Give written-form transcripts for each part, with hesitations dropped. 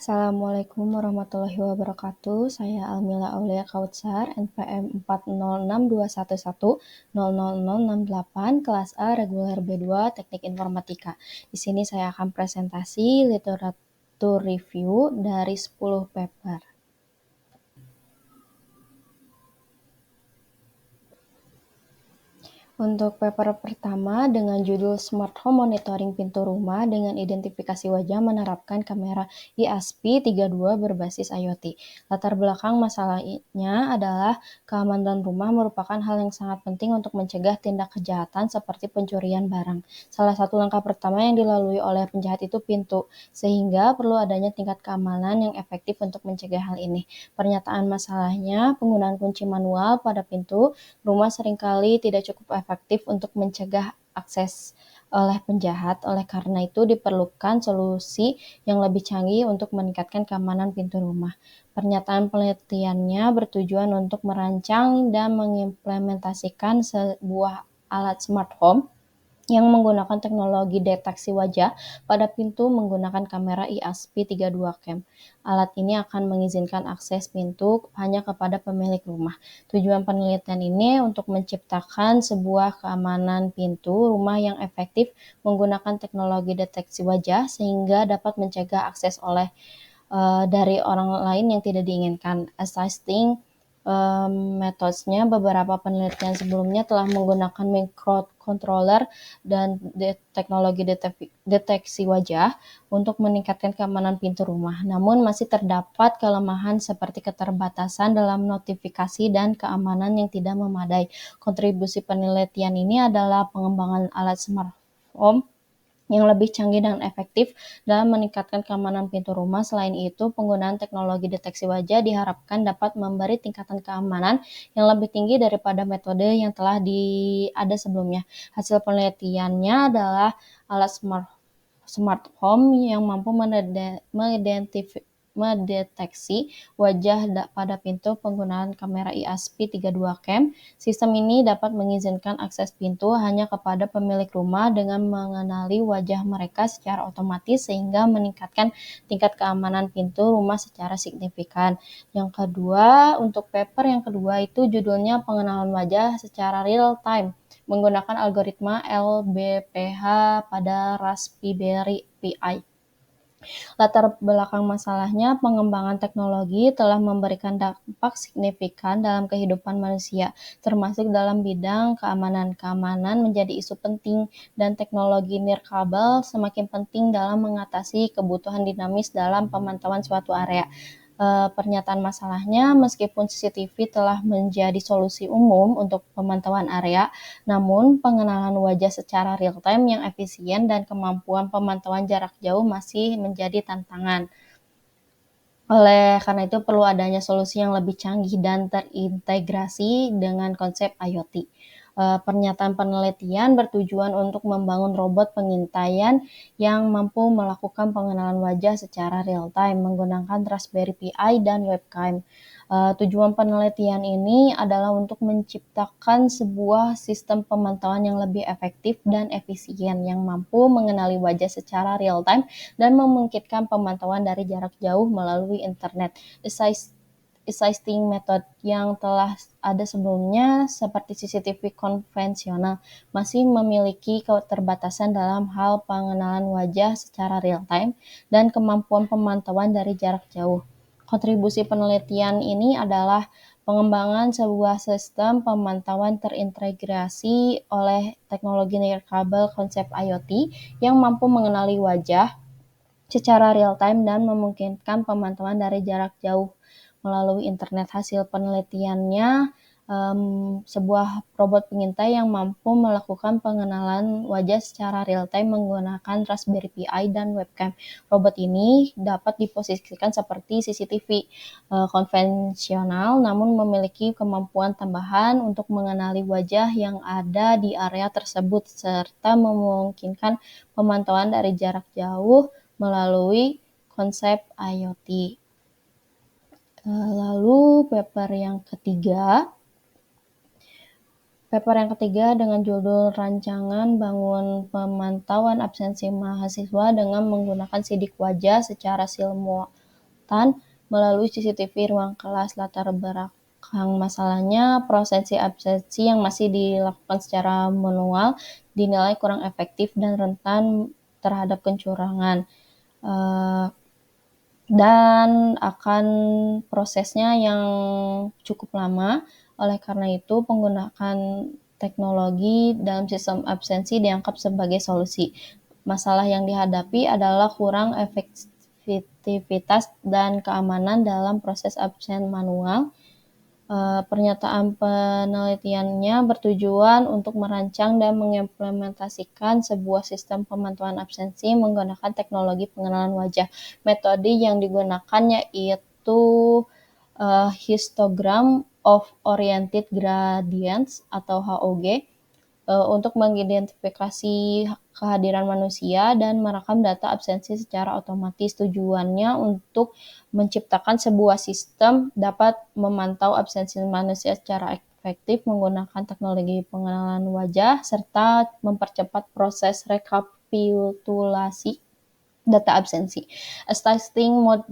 Assalamualaikum warahmatullahi wabarakatuh. Saya Almila Aulia Kautsar, NPM 406211000068, kelas A reguler B2 Teknik Informatika. Di sini saya akan presentasi literatur review dari 10 paper. Untuk paper pertama dengan judul Smart Home Monitoring Pintu Rumah dengan Identifikasi Wajah Menerapkan Kamera IASP32 berbasis IoT. Latar belakang masalahnya adalah keamanan rumah merupakan hal yang sangat penting untuk mencegah tindak kejahatan seperti pencurian barang. Salah satu langkah pertama yang dilalui oleh penjahat itu pintu, sehingga perlu adanya tingkat keamanan yang efektif untuk mencegah hal ini. Pernyataan masalahnya, penggunaan kunci manual pada pintu rumah seringkali tidak cukup efektif untuk mencegah akses oleh penjahat. Oleh karena itu, diperlukan solusi yang lebih canggih untuk meningkatkan keamanan pintu rumah. Pernyataan penelitiannya bertujuan untuk merancang dan mengimplementasikan sebuah alat smart home yang menggunakan teknologi deteksi wajah pada pintu menggunakan kamera IASP32 Cam. Alat ini akan mengizinkan akses pintu hanya kepada pemilik rumah. Tujuan penelitian ini untuk menciptakan sebuah keamanan pintu rumah yang efektif menggunakan teknologi deteksi wajah sehingga dapat mencegah akses dari orang lain yang tidak diinginkan. Assisting metodenya, beberapa penelitian sebelumnya telah menggunakan microcontroller dan teknologi deteksi wajah untuk meningkatkan keamanan pintu rumah. Namun masih terdapat kelemahan seperti keterbatasan dalam notifikasi dan keamanan yang tidak memadai. Kontribusi penelitian ini adalah pengembangan alat smart home yang lebih canggih dan efektif dalam meningkatkan keamanan pintu rumah. Selain itu, penggunaan teknologi deteksi wajah diharapkan dapat memberi tingkatan keamanan yang lebih tinggi daripada metode yang telah ada sebelumnya. Hasil penelitiannya adalah alat smart home yang mampu mendeteksi wajah pada pintu penggunaan kamera IASP32 Cam. Sistem ini dapat mengizinkan akses pintu hanya kepada pemilik rumah dengan mengenali wajah mereka secara otomatis sehingga meningkatkan tingkat keamanan pintu rumah secara signifikan. Yang kedua, untuk paper yang kedua itu judulnya pengenalan wajah secara real time menggunakan algoritma LBPH pada Raspberry Pi. Latar belakang masalahnya, pengembangan teknologi telah memberikan dampak signifikan dalam kehidupan manusia, termasuk dalam bidang keamanan. Keamanan menjadi isu penting, dan teknologi nirkabel semakin penting dalam mengatasi kebutuhan dinamis dalam pemantauan suatu area. Pernyataan masalahnya, meskipun CCTV telah menjadi solusi umum untuk pemantauan area, namun pengenalan wajah secara real-time yang efisien dan kemampuan pemantauan jarak jauh masih menjadi tantangan. Oleh karena itu, perlu adanya solusi yang lebih canggih dan terintegrasi dengan konsep IoT. Pernyataan penelitian bertujuan untuk membangun robot pengintaian yang mampu melakukan pengenalan wajah secara real-time menggunakan Raspberry Pi dan webcam. Tujuan penelitian ini adalah untuk menciptakan sebuah sistem pemantauan yang lebih efektif dan efisien yang mampu mengenali wajah secara real-time dan memungkinkan pemantauan dari jarak jauh melalui internet. Existing method yang telah ada sebelumnya seperti CCTV konvensional masih memiliki keterbatasan dalam hal pengenalan wajah secara real-time dan kemampuan pemantauan dari jarak jauh. Kontribusi penelitian ini adalah pengembangan sebuah sistem pemantauan terintegrasi oleh teknologi nirkabel konsep IoT yang mampu mengenali wajah secara real-time dan memungkinkan pemantauan dari jarak jauh melalui internet. Hasil penelitiannya, sebuah robot pengintai yang mampu melakukan pengenalan wajah secara real-time menggunakan Raspberry Pi dan webcam. Robot ini dapat diposisikan seperti CCTV konvensional, namun memiliki kemampuan tambahan untuk mengenali wajah yang ada di area tersebut, serta memungkinkan pemantauan dari jarak jauh melalui konsep IoT. Lalu paper yang ketiga dengan judul Rancangan Bangun Pemantauan Absensi Mahasiswa dengan menggunakan sidik wajah secara peringatan melalui CCTV ruang kelas. Latar belakang masalahnya, prosesi absensi yang masih dilakukan secara manual dinilai kurang efektif dan rentan terhadap kecurangan. Dan akan prosesnya yang cukup lama. Oleh karena itu, penggunaan teknologi dalam sistem absensi dianggap sebagai solusi. Masalah yang dihadapi adalah kurang efektivitas dan keamanan dalam proses absen manual. Pernyataan penelitiannya bertujuan untuk merancang dan mengimplementasikan sebuah sistem pemantauan absensi menggunakan teknologi pengenalan wajah. Metode yang digunakan yaitu Histogram of Oriented Gradients atau HOG untuk mengidentifikasi kehadiran manusia dan merekam data absensi secara otomatis. Tujuannya untuk menciptakan sebuah sistem dapat memantau absensi manusia secara efektif menggunakan teknologi pengenalan wajah serta mempercepat proses rekapitulasi data absensi. Testing mode,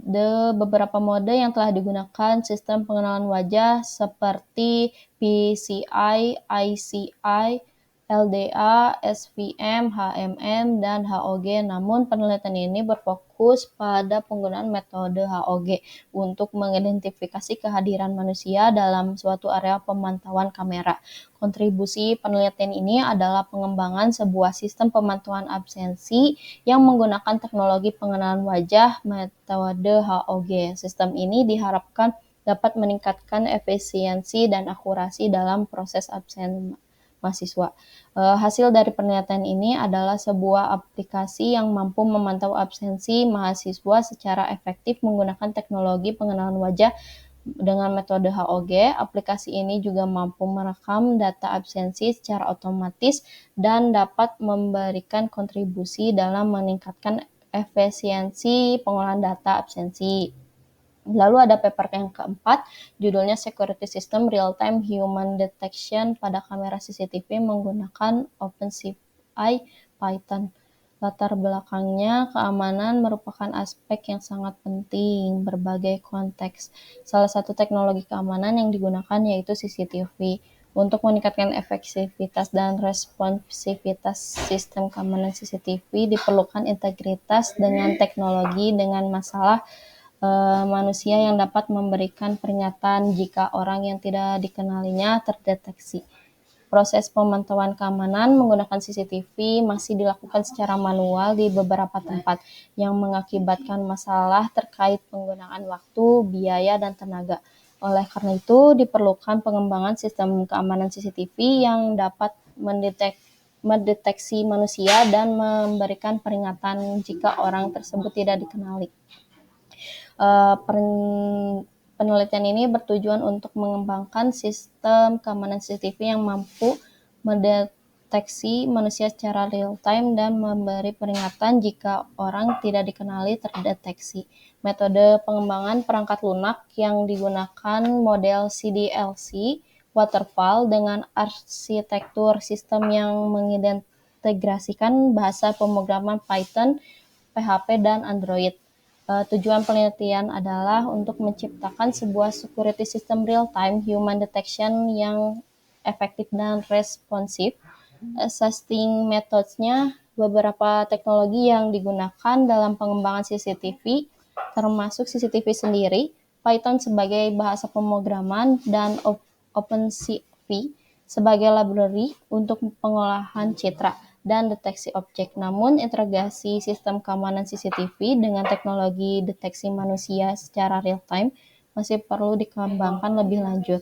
beberapa mode yang telah digunakan sistem pengenalan wajah seperti PCI, ICI, LDA, SVM, HMM, dan HOG. Namun penelitian ini berfokus pada penggunaan metode HOG untuk mengidentifikasi kehadiran manusia dalam suatu area pemantauan kamera. Kontribusi penelitian ini adalah pengembangan sebuah sistem pemantauan absensi yang menggunakan teknologi pengenalan wajah metode HOG. Sistem ini diharapkan dapat meningkatkan efisiensi dan akurasi dalam proses absen mahasiswa. Hasil dari penelitian ini adalah sebuah aplikasi yang mampu memantau absensi mahasiswa secara efektif menggunakan teknologi pengenalan wajah dengan metode HOG. Aplikasi ini juga mampu merekam data absensi secara otomatis dan dapat memberikan kontribusi dalam meningkatkan efisiensi pengolahan data absensi. Lalu ada paper yang keempat, judulnya Security System Real-Time Human Detection pada kamera CCTV menggunakan OpenCVI Python. Latar belakangnya, keamanan merupakan aspek yang sangat penting berbagai konteks. Salah satu teknologi keamanan yang digunakan yaitu CCTV. Untuk meningkatkan efektivitas dan responsivitas sistem keamanan CCTV diperlukan integritas dengan teknologi dengan masalah manusia yang dapat memberikan peringatan jika orang yang tidak dikenalinya terdeteksi. Proses pemantauan keamanan menggunakan CCTV masih dilakukan secara manual di beberapa tempat, yang mengakibatkan masalah terkait penggunaan waktu, biaya, dan tenaga. Oleh karena itu, diperlukan pengembangan sistem keamanan CCTV yang dapat mendeteksi manusia dan memberikan peringatan jika orang tersebut tidak dikenali. Penelitian ini bertujuan untuk mengembangkan sistem keamanan CCTV yang mampu mendeteksi manusia secara real-time dan memberi peringatan jika orang tidak dikenali terdeteksi. Metode pengembangan perangkat lunak yang digunakan model CDLC waterfall dengan arsitektur sistem yang mengintegrasikan bahasa pemrograman Python, PHP, dan Android. Tujuan penelitian adalah untuk menciptakan sebuah security system real-time human detection yang efektif dan responsif. Assessing methods-nya, beberapa teknologi yang digunakan dalam pengembangan CCTV, termasuk CCTV sendiri, Python sebagai bahasa pemrograman, dan OpenCV sebagai library untuk pengolahan citra dan deteksi objek. Namun, integrasi sistem keamanan CCTV dengan teknologi deteksi manusia secara real-time masih perlu dikembangkan lebih lanjut.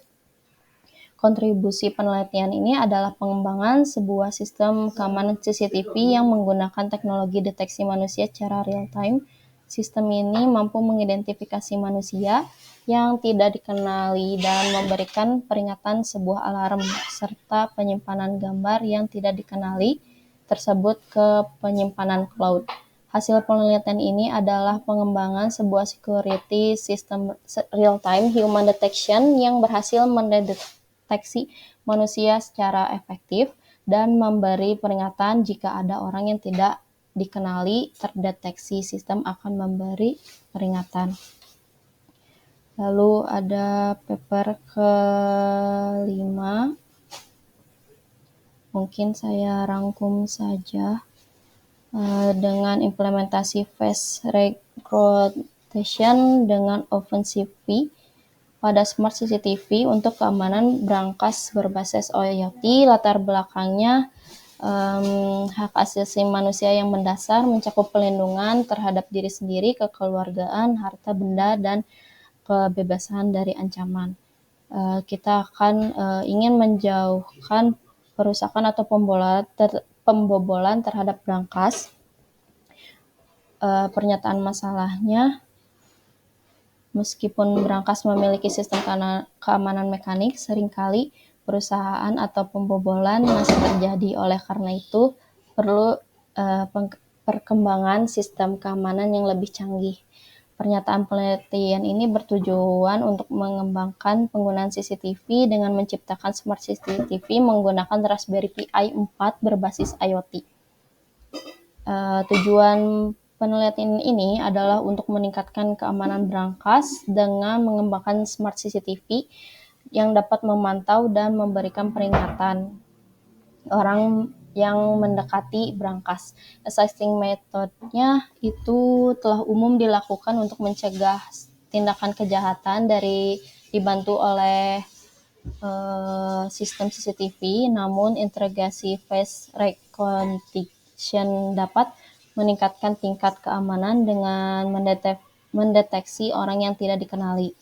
Kontribusi penelitian ini adalah pengembangan sebuah sistem keamanan CCTV yang menggunakan teknologi deteksi manusia secara real-time. Sistem ini mampu mengidentifikasi manusia yang tidak dikenali dan memberikan peringatan sebuah alarm, serta penyimpanan gambar yang tidak dikenali tersebut ke penyimpanan cloud. Hasil penelitian ini adalah pengembangan sebuah security system real-time human detection yang berhasil mendeteksi manusia secara efektif dan memberi peringatan jika ada orang yang tidak dikenali terdeteksi. Sistem akan memberi peringatan. Lalu ada paper kelima, mungkin saya rangkum saja, dengan implementasi face recognition dengan OpenCV pada Smart CCTV untuk keamanan brankas berbasis IoT. Latar belakangnya, hak asasi manusia yang mendasar mencakup pelindungan terhadap diri sendiri, kekeluargaan, harta benda, dan kebebasan dari ancaman. Kita akan ingin menjauhkan perusakan atau pembobolan terhadap brankas. Pernyataan masalahnya, meskipun brankas memiliki sistem keamanan mekanik, seringkali perusahaan atau pembobolan masih terjadi. Oleh karena itu, perlu perkembangan sistem keamanan yang lebih canggih. Pernyataan penelitian ini bertujuan untuk mengembangkan penggunaan CCTV dengan menciptakan Smart CCTV menggunakan Raspberry Pi 4 berbasis IoT. Tujuan penelitian ini adalah untuk meningkatkan keamanan brankas dengan mengembangkan Smart CCTV yang dapat memantau dan memberikan peringatan orang yang mendekati brankas. Assisting metodenya itu telah umum dilakukan untuk mencegah tindakan kejahatan dibantu oleh sistem CCTV, namun integrasi face recognition dapat meningkatkan tingkat keamanan dengan mendeteksi orang yang tidak dikenali.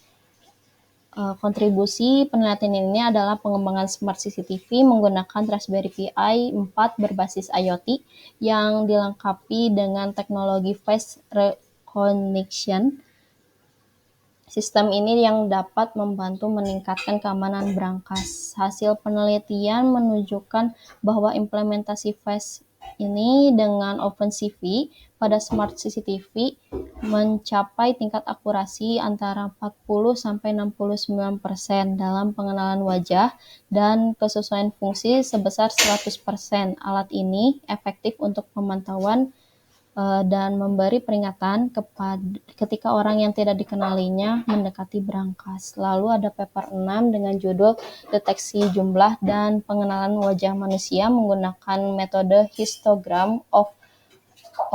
Kontribusi penelitian ini adalah pengembangan Smart CCTV menggunakan Raspberry Pi 4 berbasis IoT yang dilengkapi dengan teknologi face recognition. Sistem ini yang dapat membantu meningkatkan keamanan brankas. Hasil penelitian menunjukkan bahwa implementasi face ini dengan OpenCV pada Smart CCTV mencapai tingkat akurasi antara 40-69% dalam pengenalan wajah dan kesesuaian fungsi sebesar 100%. Alat ini efektif untuk pemantauan dan memberi peringatan ketika orang yang tidak dikenalinya mendekati brankas. Lalu ada paper 6 dengan judul Deteksi Jumlah dan Pengenalan Wajah Manusia menggunakan metode Histogram of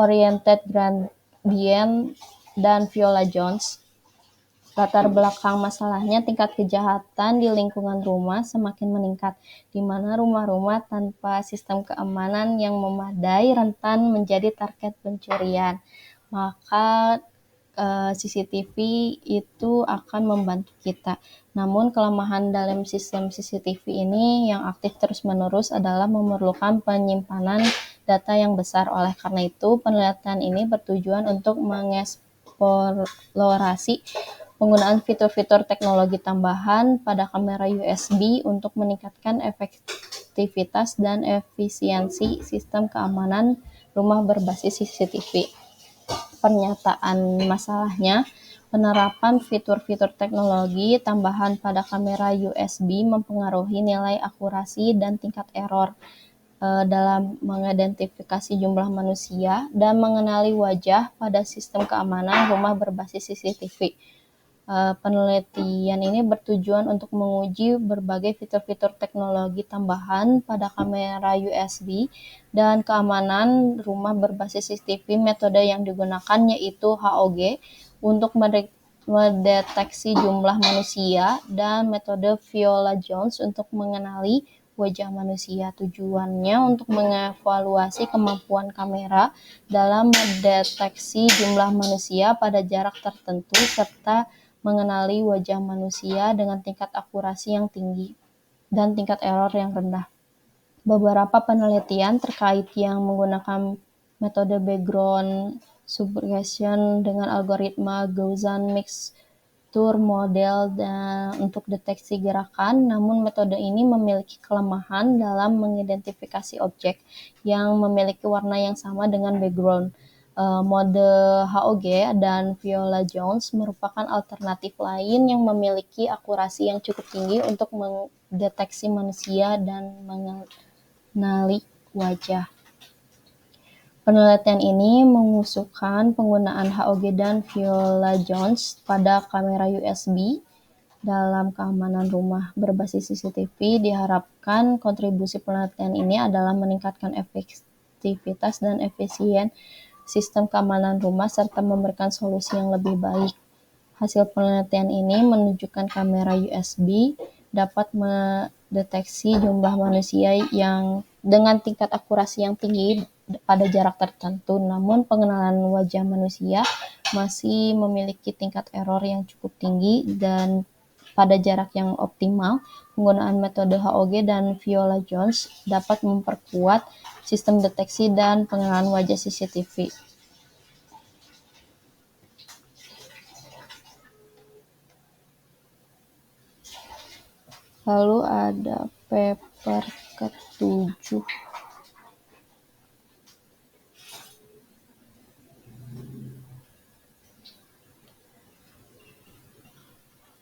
Oriented Gradient dan Viola Jones. Latar belakang masalahnya, tingkat kejahatan di lingkungan rumah semakin meningkat, di mana rumah-rumah tanpa sistem keamanan yang memadai rentan menjadi target pencurian. Maka CCTV itu akan membantu kita. Namun kelemahan dalam sistem CCTV ini yang aktif terus-menerus adalah memerlukan penyimpanan data yang besar. Oleh karena itu, penelitian ini bertujuan untuk mengeksplorasi penggunaan fitur-fitur teknologi tambahan pada kamera USB untuk meningkatkan efektivitas dan efisiensi sistem keamanan rumah berbasis CCTV. Pernyataan masalahnya, penerapan fitur-fitur teknologi tambahan pada kamera USB mempengaruhi nilai akurasi dan tingkat error dalam mengidentifikasi jumlah manusia dan mengenali wajah pada sistem keamanan rumah berbasis CCTV. Penelitian ini bertujuan untuk menguji berbagai fitur-fitur teknologi tambahan pada kamera USB dan keamanan rumah berbasis CCTV. Metode yang digunakan yaitu HOG untuk mendeteksi jumlah manusia dan metode Viola Jones untuk mengenali wajah manusia. Tujuannya untuk mengevaluasi kemampuan kamera dalam mendeteksi jumlah manusia pada jarak tertentu serta mengenali wajah manusia dengan tingkat akurasi yang tinggi dan tingkat error yang rendah. Beberapa penelitian terkait yang menggunakan metode background suppression dengan algoritma Gaussian mixture model untuk deteksi gerakan, namun metode ini memiliki kelemahan dalam mengidentifikasi objek yang memiliki warna yang sama dengan background. Mode HOG dan Viola Jones merupakan alternatif lain yang memiliki akurasi yang cukup tinggi untuk mendeteksi manusia dan mengenali wajah. Penelitian ini mengusulkan penggunaan HOG dan Viola Jones pada kamera USB dalam keamanan rumah berbasis CCTV. Diharapkan kontribusi penelitian ini adalah meningkatkan efektivitas dan efisien sistem keamanan rumah serta memberikan solusi yang lebih baik. Hasil penelitian ini menunjukkan kamera USB dapat mendeteksi jumlah manusia yang dengan tingkat akurasi yang tinggi pada jarak tertentu, namun pengenalan wajah manusia masih memiliki tingkat error yang cukup tinggi dan pada jarak yang optimal. Penggunaan metode HOG dan Viola Jones dapat memperkuat sistem deteksi dan pengenalan wajah CCTV. Lalu ada paper ke-7.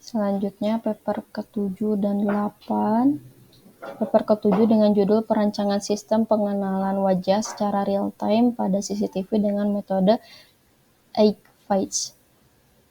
Selanjutnya paper ke-7 dan 8. Paper ke-7 dengan judul Perancangan Sistem Pengenalan Wajah Secara Real-Time pada CCTV dengan Metode Eichwitz.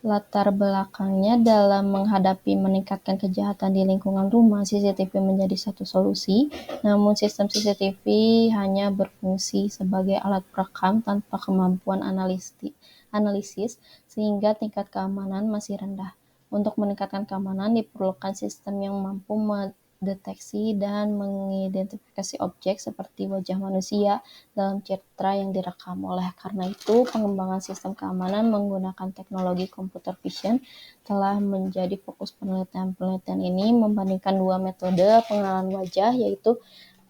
Latar belakangnya dalam menghadapi meningkatkan kejahatan di lingkungan rumah, CCTV menjadi satu solusi, namun sistem CCTV hanya berfungsi sebagai alat perekam tanpa kemampuan analisis, sehingga tingkat keamanan masih rendah. Untuk meningkatkan keamanan, diperlukan sistem yang mampu mendeteksi dan mengidentifikasi objek seperti wajah manusia dalam citra yang direkam. Oleh karena itu, pengembangan sistem keamanan menggunakan teknologi computer vision telah menjadi fokus penelitian ini membandingkan dua metode pengenalan wajah, yaitu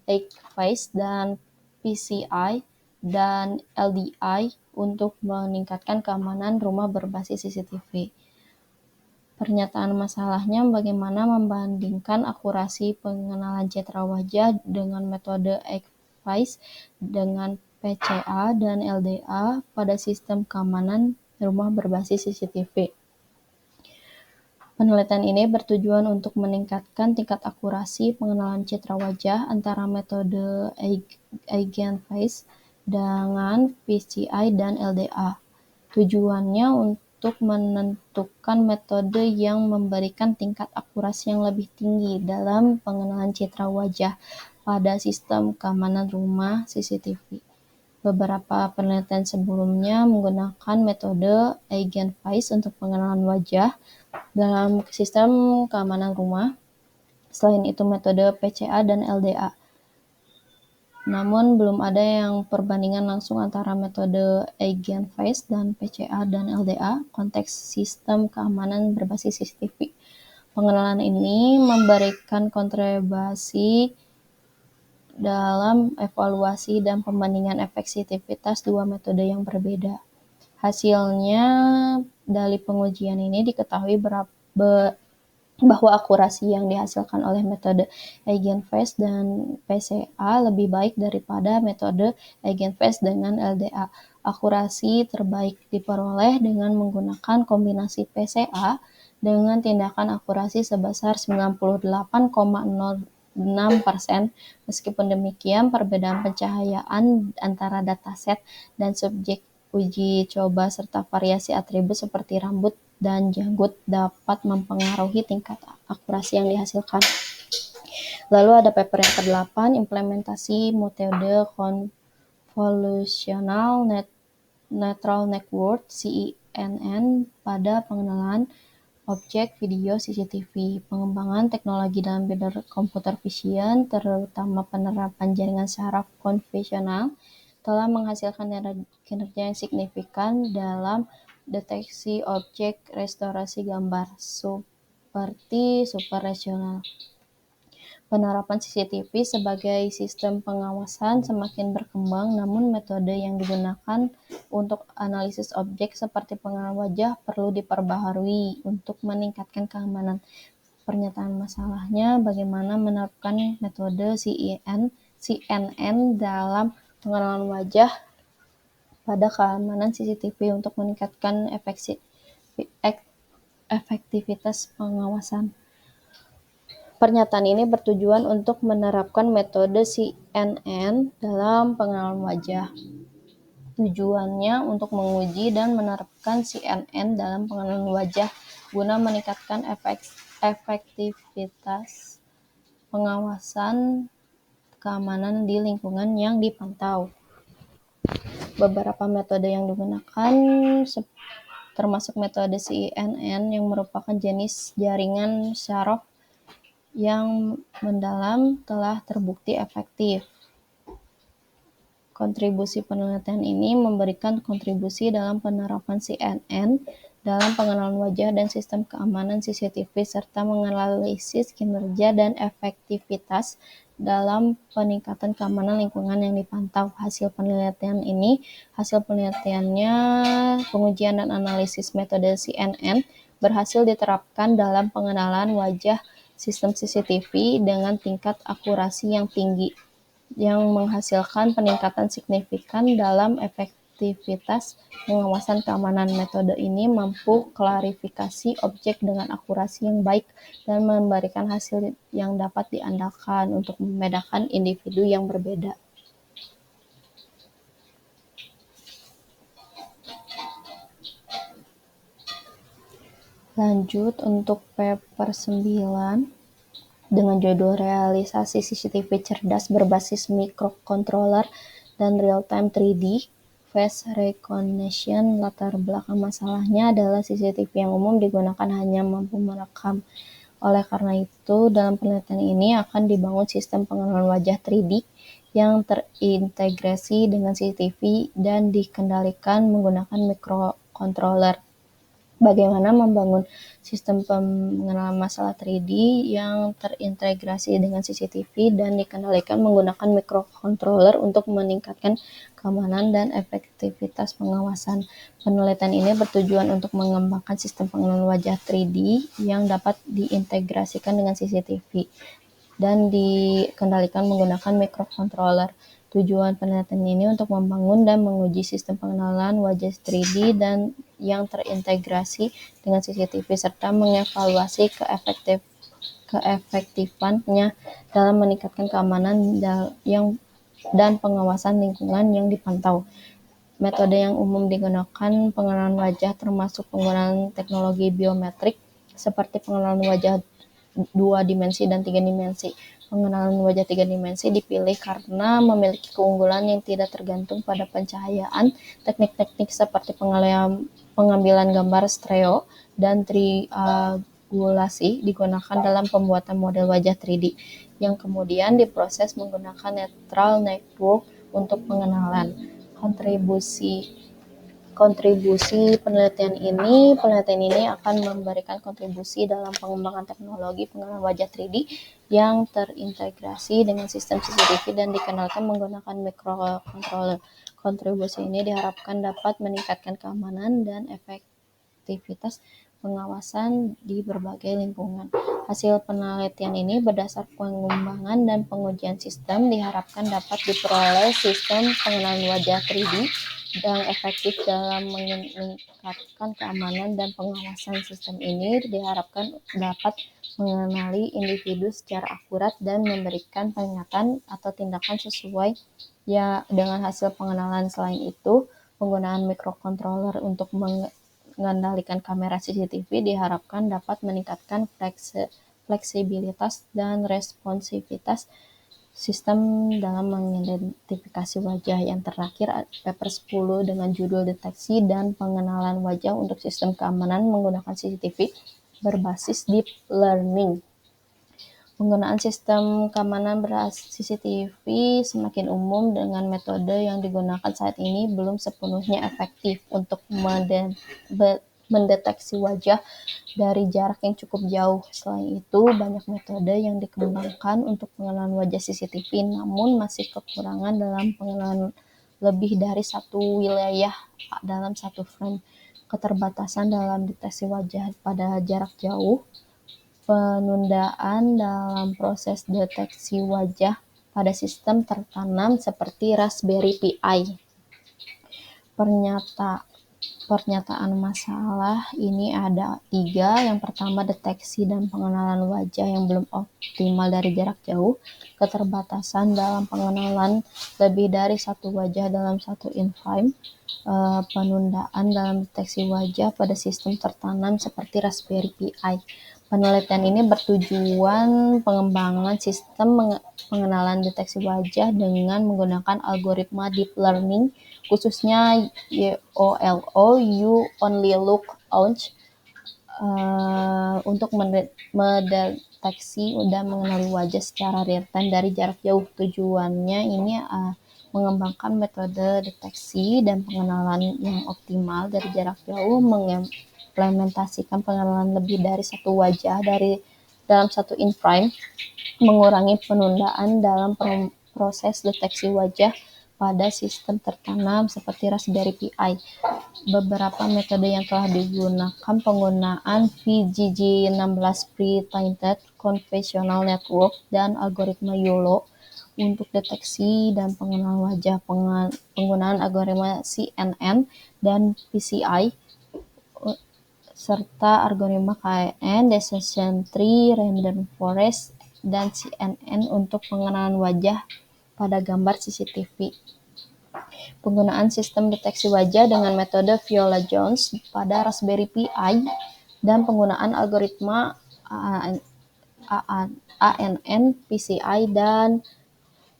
Eichwitz dan PCI dan LDI untuk meningkatkan keamanan rumah berbasis CCTV. Pernyataan masalahnya bagaimana membandingkan akurasi pengenalan citra wajah dengan metode Eichwitz dengan PCA dan LDA pada sistem keamanan rumah berbasis CCTV. Penelitian ini bertujuan untuk meningkatkan tingkat akurasi pengenalan citra wajah antara metode Eichwitz dengan PCI dan LDA. Tujuannya untuk menentukan metode yang memberikan tingkat akurasi yang lebih tinggi dalam pengenalan citra wajah pada sistem keamanan rumah CCTV. Beberapa penelitian sebelumnya menggunakan metode Eichwitz untuk pengenalan wajah dalam sistem keamanan rumah. Selain itu metode PCA dan LDA. Namun belum ada yang perbandingan langsung antara metode Eichwitz dan PCA dan LDA konteks sistem keamanan berbasis CCTV. Pengenalan ini memberikan kontribusi dalam evaluasi dan pembandingan efektivitas dua metode yang berbeda. Hasilnya dari pengujian ini diketahui bahwa akurasi yang dihasilkan oleh metode Eichwitz dan PCA lebih baik daripada metode Eichwitz dengan LDA. Akurasi terbaik diperoleh dengan menggunakan kombinasi PCA dengan tindakan akurasi sebesar 98,06%. Meskipun demikian, perbedaan pencahayaan antara dataset dan subjek uji coba serta variasi atribut seperti rambut dan janggut dapat mempengaruhi tingkat akurasi yang dihasilkan. Lalu ada paper yang ke-8, implementasi metode Convolutional Neural Network CNN pada pengenalan objek video CCTV. Pengembangan teknologi dalam bidang computer vision, terutama penerapan jaringan saraf konvensional, telah menghasilkan kinerja yang signifikan dalam deteksi objek restorasi gambar, seperti superresolusi. Penerapan CCTV sebagai sistem pengawasan semakin berkembang, namun metode yang digunakan untuk analisis objek seperti pengenalan wajah perlu diperbaharui untuk meningkatkan keamanan. Pernyataan masalahnya bagaimana menerapkan metode CNN dalam pengenalan wajah pada keamanan CCTV untuk meningkatkan efektivitas pengawasan. Pernyataan ini bertujuan untuk menerapkan metode CNN dalam pengenalan wajah Tujuannya untuk menguji dan menerapkan CNN dalam pengenalan wajah guna meningkatkan efektivitas pengawasan keamanan di lingkungan yang dipantau. Beberapa metode yang digunakan termasuk metode CNN yang merupakan jenis jaringan syaraf yang mendalam telah terbukti efektif. Kontribusi penelitian ini memberikan kontribusi dalam penerapan CNN dalam pengenalan wajah dan sistem keamanan CCTV serta menganalisis kinerja dan efektivitas dalam peningkatan keamanan lingkungan yang dipantau. Hasil penelitiannya, pengujian dan analisis metode CNN berhasil diterapkan dalam pengenalan wajah sistem CCTV dengan tingkat akurasi yang tinggi, yang menghasilkan peningkatan signifikan dalam efektivitas pengawasan keamanan. Metode ini mampu klarifikasi objek dengan akurasi yang baik dan memberikan hasil yang dapat diandalkan untuk membedakan individu yang berbeda. Lanjut untuk paper 9 dengan judul realisasi CCTV cerdas berbasis microcontroller dan real-time 3D face recognition. Latar belakang masalahnya adalah CCTV yang umum digunakan hanya mampu merekam. Oleh karena itu, dalam penelitian ini akan dibangun sistem pengenalan wajah 3D yang terintegrasi dengan CCTV dan dikendalikan menggunakan microcontroller. Bagaimana membangun sistem pengenalan masalah 3D yang terintegrasi dengan CCTV dan dikendalikan menggunakan microcontroller untuk meningkatkan keamanan dan efektivitas pengawasan. Penelitian ini bertujuan untuk mengembangkan sistem pengenalan wajah 3D yang dapat diintegrasikan dengan CCTV dan dikendalikan menggunakan microcontroller. Tujuan penelitian ini untuk membangun dan menguji sistem pengenalan wajah 3D dan yang terintegrasi dengan CCTV serta mengevaluasi keefektifannya dalam meningkatkan keamanan dan pengawasan lingkungan yang dipantau. Metode yang umum digunakan pengenalan wajah termasuk penggunaan teknologi biometrik seperti pengenalan wajah 2 dimensi dan 3 dimensi. Pengenalan wajah 3 dimensi dipilih karena memiliki keunggulan yang tidak tergantung pada pencahayaan. Teknik-teknik seperti pengambilan gambar stereo dan triangulasi digunakan dalam pembuatan model wajah 3D yang kemudian diproses menggunakan neural network untuk pengenalan. Kontribusi penelitian ini akan memberikan kontribusi dalam pengembangan teknologi pengenalan wajah 3D yang terintegrasi dengan sistem CCTV dan dikenalkan menggunakan microcontroller. Kontribusi ini diharapkan dapat meningkatkan keamanan dan efektivitas pengawasan di berbagai lingkungan. Hasil penelitian ini berdasar pengembangan dan pengujian sistem diharapkan dapat diperoleh sistem pengenalan wajah 3D yang efektif dalam meningkatkan keamanan dan pengawasan. Sistem ini diharapkan dapat mengenali individu secara akurat dan memberikan peringatan atau tindakan sesuai dengan hasil pengenalan. Selain itu, penggunaan microcontroller untuk mengendalikan kamera CCTV diharapkan dapat meningkatkan fleksibilitas dan responsivitas sistem dalam mengidentifikasi wajah. Yang terakhir, paper 10 dengan judul deteksi dan pengenalan wajah untuk sistem keamanan menggunakan CCTV berbasis deep learning. Penggunaan sistem keamanan berbasis CCTV semakin umum dengan metode yang digunakan saat ini belum sepenuhnya efektif untuk mendeteksi wajah dari jarak yang cukup jauh. Selain itu, banyak metode yang dikembangkan untuk pengenalan wajah CCTV, namun masih kekurangan dalam pengenalan lebih dari satu wilayah dalam satu frame. Keterbatasan dalam deteksi wajah pada jarak jauh, penundaan dalam proses deteksi wajah pada sistem tertanam seperti Raspberry Pi. pernyataan masalah ini ada 3. Yang pertama, deteksi dan pengenalan wajah yang belum optimal dari jarak jauh, keterbatasan dalam pengenalan lebih dari satu wajah dalam satu in-frame, penundaan dalam deteksi wajah pada sistem tertanam seperti Raspberry Pi. Penelitian ini bertujuan pengembangan sistem pengenalan deteksi wajah dengan menggunakan algoritma deep learning, khususnya YOLO, You Only Look Once, untuk mendeteksi dan mengenali wajah secara real time dari jarak jauh. Tujuannya ini mengembangkan metode deteksi dan pengenalan yang optimal dari jarak jauh, mengimplementasikan pengenalan lebih dari satu wajah dalam satu in-frame, mengurangi penundaan dalam proses deteksi wajah pada sistem tertanam seperti Raspberry Pi. Beberapa metode yang telah digunakan penggunaan VGG16 Pre-Trained Convolutional Network dan algoritma YOLO untuk deteksi dan pengenalan wajah. Penggunaan algoritma CNN dan PCI serta algoritma KNN, Decision Tree, Random Forest, dan CNN untuk pengenalan wajah pada gambar CCTV. Penggunaan sistem deteksi wajah dengan metode Viola-Jones pada Raspberry Pi dan penggunaan algoritma ANN, PCI, dan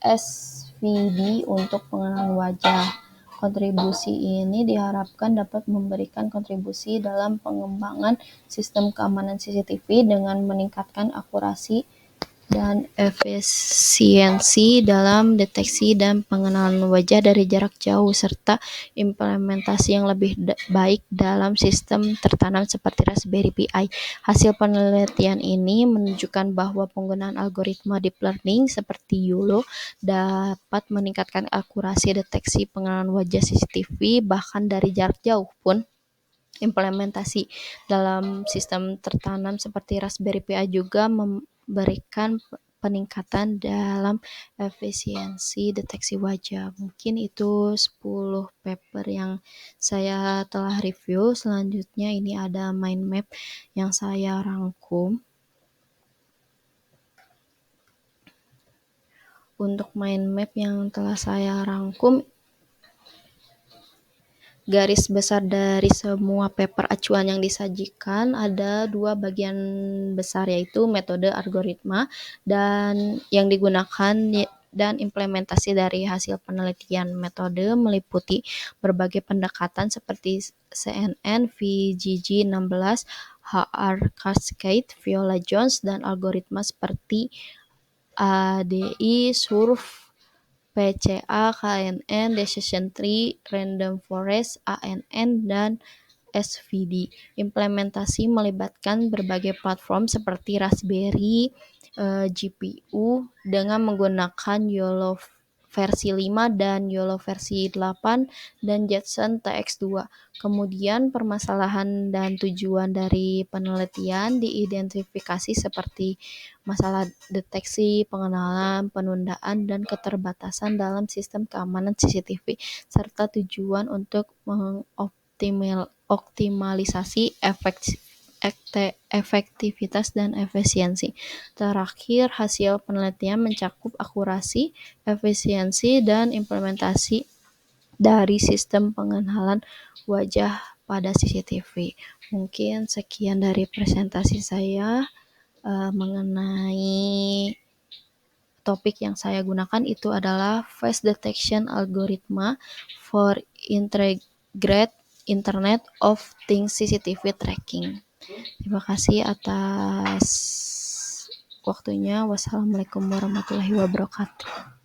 SVD untuk pengenalan wajah. Kontribusi ini diharapkan dapat memberikan kontribusi dalam pengembangan sistem keamanan CCTV dengan meningkatkan akurasi dan efisiensi dalam deteksi dan pengenalan wajah dari jarak jauh, serta implementasi yang lebih baik dalam sistem tertanam seperti Raspberry Pi. Hasil penelitian ini menunjukkan bahwa penggunaan algoritma deep learning seperti YOLO dapat meningkatkan akurasi deteksi pengenalan wajah CCTV bahkan dari jarak jauh pun. Implementasi dalam sistem tertanam seperti Raspberry Pi juga memberikan peningkatan dalam efisiensi deteksi wajah. Mungkin itu 10 paper yang saya telah review. Selanjutnya ini ada mind map yang saya rangkum. Untuk mind map yang telah saya rangkum, garis besar dari semua paper acuan yang disajikan ada 2 bagian besar, yaitu metode algoritma dan yang digunakan dan implementasi dari hasil penelitian. Metode meliputi berbagai pendekatan seperti CNN, VGG16, HR Cascade, Viola-Jones, dan algoritma seperti ADI, SURF, PCA, KNN, Decision Tree, Random Forest, ANN, dan SVD. Implementasi melibatkan berbagai platform seperti Raspberry, GPU dengan menggunakan YOLO versi 5 dan YOLO versi 8 dan Jetson TX2. Kemudian permasalahan dan tujuan dari penelitian diidentifikasi seperti masalah deteksi, pengenalan, penundaan, dan keterbatasan dalam sistem keamanan CCTV, serta tujuan untuk mengoptimalisasi efektivitas dan efisiensi. Terakhir, hasil penelitian mencakup akurasi, efisiensi, dan implementasi dari sistem pengenalan wajah pada CCTV. Mungkin sekian dari presentasi saya mengenai topik yang saya gunakan itu adalah Face Detection Algorithm for Integrated Internet of Things CCTV Tracking. Terima kasih atas waktunya. Wassalamualaikum warahmatullahi wabarakatuh.